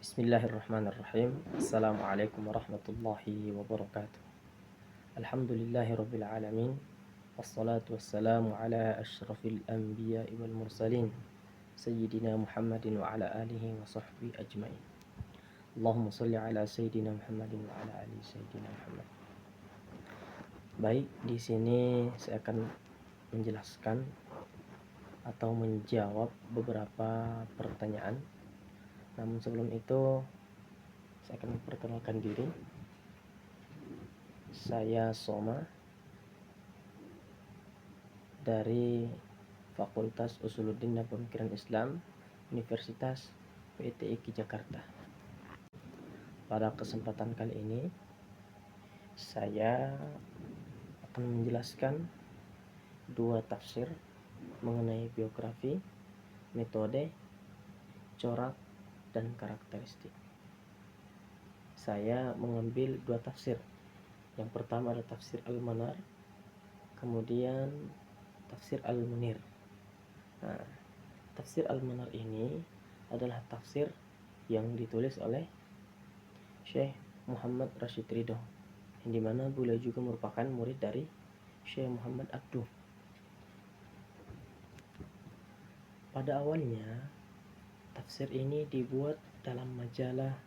Bismillahirrahmanirrahim. Assalamualaikum warahmatullahi wabarakatuh. Alhamdulillahirabbil alamin. Wassalatu wassalamu ala asyrafil anbiya'i wal mursalin sayyidina Muhammadin wa ala alihi wa sahbihi ajmain. Allahumma shalli ala sayyidina Muhammadin wa ala ali sayyidina Muhammad. Baik, di sini saya akan menjelaskan atau menjawab beberapa pertanyaan. Namun sebelum itu saya akan memperkenalkan diri. Saya Soma dari Fakultas Usuluddin dan Pemikiran Islam Universitas PTIQ Jakarta. Pada kesempatan kali ini saya akan menjelaskan dua tafsir mengenai biografi, metode, corak, dan karakteristik. Saya mengambil dua tafsir. Yang pertama adalah tafsir Al-Manar, kemudian tafsir Al-Munir. Nah, tafsir Al-Manar ini adalah tafsir yang ditulis oleh Syekh Muhammad Rashid Ridho, yang dimana beliau juga merupakan murid dari Syekh Muhammad Abduh. Pada awalnya tafsir ini dibuat dalam majalah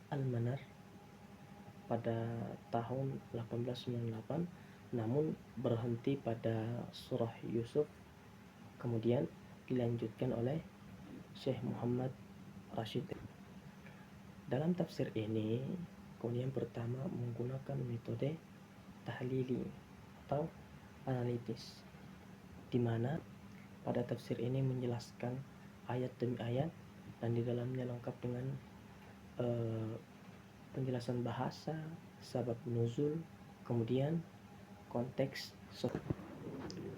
Al-Manar pada tahun 1898, namun berhenti pada surah Yusuf, kemudian dilanjutkan oleh Syekh Muhammad Rashid. Dalam tafsir ini kemudian pertama menggunakan metode tahlili atau analitis, di mana pada tafsir ini menjelaskan ayat demi ayat dan di dalamnya lengkap dengan penjelasan bahasa, sabab nuzul, kemudian konteks.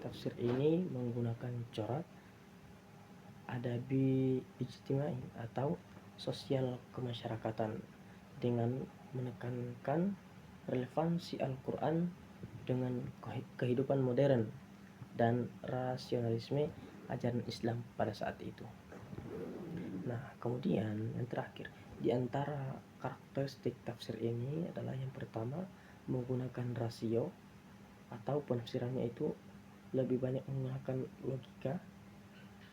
Tafsir ini menggunakan corak adabi ijtimai atau sosial kemasyarakatan dengan menekankan relevansi Al-Quran dengan kehidupan modern dan rasionalisme ajaran Islam pada saat itu. Nah, kemudian yang terakhir, di antara karakteristik tafsir ini adalah yang pertama menggunakan rasio atau penafsirannya itu lebih banyak menggunakan logika,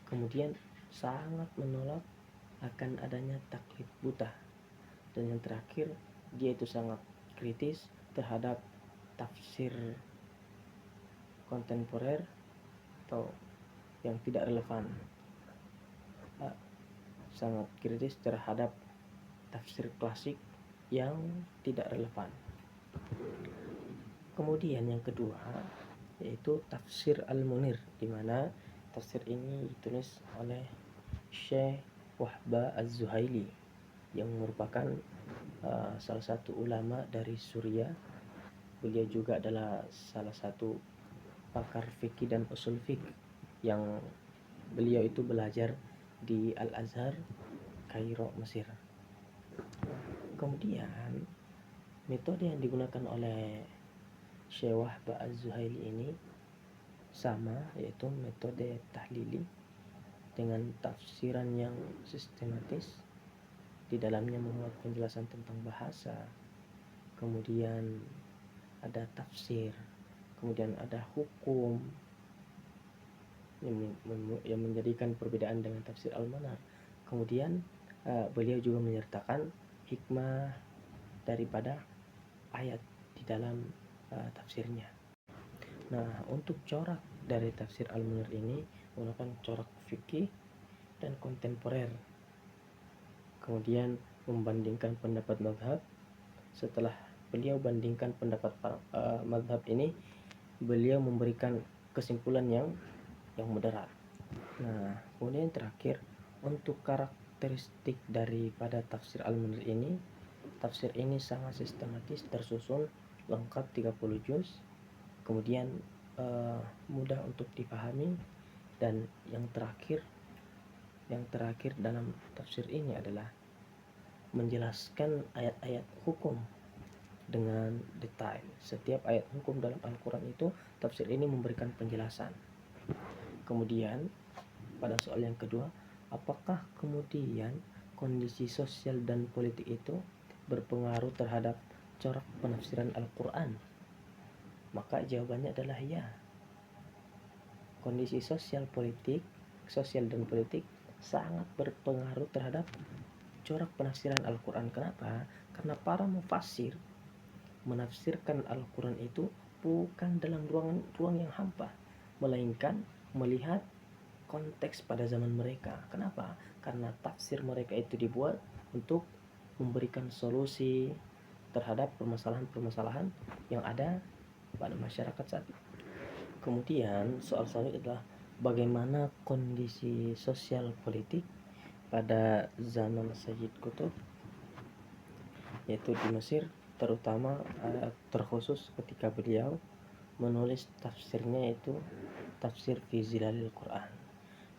kemudian sangat menolak akan adanya taklid buta, dan yang terakhir dia itu sangat kritis terhadap tafsir kontemporer atau yang tidak relevan, sangat kritis terhadap tafsir klasik yang tidak relevan. Kemudian yang kedua yaitu tafsir Al-Munir, di mana tafsir ini ditulis oleh Syekh Wahbah Az-Zuhaili yang merupakan salah satu ulama dari Suriah. Beliau juga adalah salah satu pakar fikih dan usul fikih yang beliau itu belajar di Al-Azhar, Kairo, Mesir. Kemudian metode yang digunakan oleh Syekh Wahbah Az-Zuhaili ini sama, yaitu metode tahlili dengan tafsiran yang sistematis. Di dalamnya memuat penjelasan tentang bahasa, kemudian ada tafsir, kemudian ada hukum yang menjadikan perbedaan dengan tafsir Al-Manar. Kemudian beliau juga menyertakan hikmah daripada ayat di dalam tafsirnya. Nah, untuk corak dari tafsir Al-Munir ini menggunakan corak fikih dan kontemporer. Kemudian membandingkan pendapat mazhab. Setelah beliau bandingkan pendapat mazhab ini, beliau memberikan kesimpulan yang moderat. Nah, kemudian terakhir untuk karakteristik daripada tafsir Al-Munir ini, tafsir ini sangat sistematis, tersusun, lengkap, 30 juz, kemudian mudah untuk dipahami, dan yang terakhir dalam tafsir ini adalah menjelaskan ayat-ayat hukum dengan detail. Setiap ayat hukum dalam Al-Quran itu tafsir ini memberikan penjelasan. Kemudian pada soal yang kedua, apakah kemudian kondisi sosial dan politik itu berpengaruh terhadap corak penafsiran Al-Quran? Maka jawabannya adalah ya. Kondisi sosial dan politik sangat berpengaruh terhadap corak penafsiran Al-Quran. Kenapa? Karena para mufassir menafsirkan Al-Quran itu bukan dalam ruang yang hampa, melainkan melihat konteks pada zaman mereka. Kenapa? Karena tafsir mereka itu dibuat untuk memberikan solusi terhadap permasalahan-permasalahan yang ada pada masyarakat saat itu. Kemudian soal selanjutnya adalah bagaimana kondisi sosial politik pada zaman Sayyid Qutb, yaitu di Mesir, terutama terkhusus ketika beliau menulis tafsirnya itu tafsir fi zilalil Quran.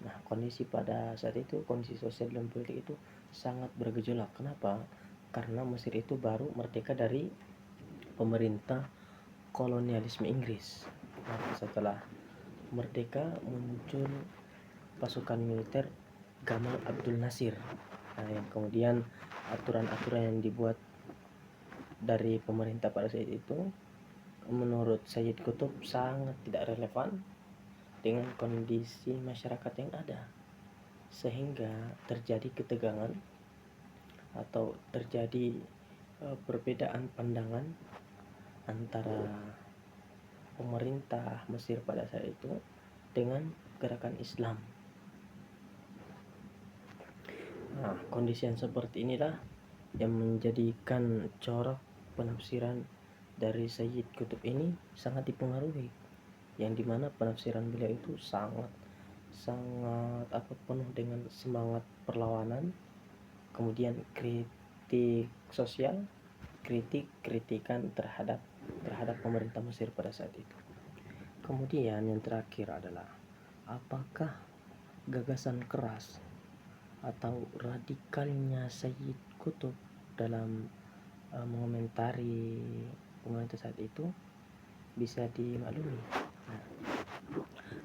Nah, kondisi pada saat itu, kondisi sosial dan politik itu sangat bergejolak. Kenapa? Karena Mesir itu baru merdeka dari pemerintah kolonialisme Inggris. Nah, setelah merdeka muncul pasukan militer Gamal Abdul Nasir. Nah, yang kemudian aturan-aturan yang dibuat dari pemerintah pada saat itu menurut Sayyid Qutb sangat tidak relevan dengan kondisi masyarakat yang ada, sehingga terjadi ketegangan atau terjadi perbedaan pandangan antara pemerintah Mesir pada saat itu dengan gerakan Islam. Nah, kondisi yang seperti inilah yang menjadikan corak penafsiran dari Sayyid Qutb ini sangat dipengaruhi, yang dimana penafsiran beliau itu sangat penuh dengan semangat perlawanan, kemudian kritik sosial, kritikan terhadap pemerintah Mesir pada saat itu. Kemudian yang terakhir adalah apakah gagasan keras atau radikalnya Sayyid Qutb dalam mengomentari pemerintah saat itu bisa dimaklumi. Nah,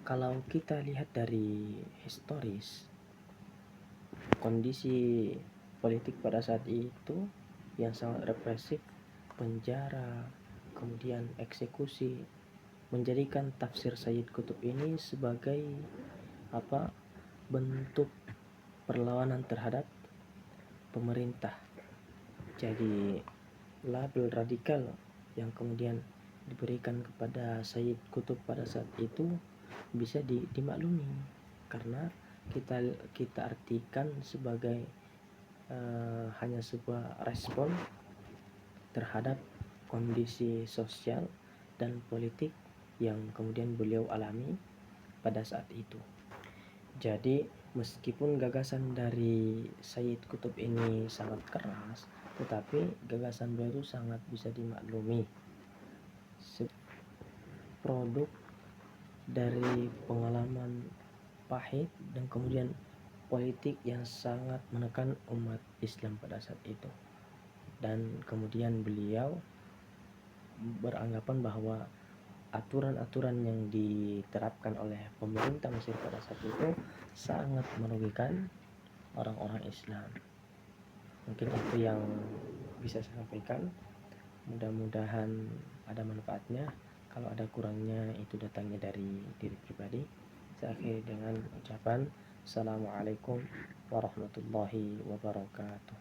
kalau kita lihat dari historis, kondisi politik pada saat itu yang sangat represif, penjara, kemudian eksekusi, menjadikan tafsir Sayyid Qutb ini sebagai bentuk perlawanan terhadap pemerintah. Jadi label radikal yang kemudian diberikan kepada Sayyid Qutb pada saat itu bisa dimaklumi karena kita artikan sebagai hanya sebuah respon terhadap kondisi sosial dan politik yang kemudian beliau alami pada saat itu. Jadi meskipun gagasan dari Sayyid Qutb ini sangat keras, tetapi gagasan beliau itu sangat bisa dimaklumi. Produk dari pengalaman pahit dan kemudian politik yang sangat menekan umat Islam pada saat itu. Dan kemudian beliau beranggapan bahwa aturan-aturan yang diterapkan oleh pemerintah Mesir pada saat itu sangat merugikan orang-orang Islam. Mungkin itu yang bisa saya sampaikan. Mudah-mudahan ada manfaatnya. Kalau ada kurangnya itu datangnya dari diri pribadi. Saya akhiri dengan ucapan Assalamualaikum warahmatullahi wabarakatuh.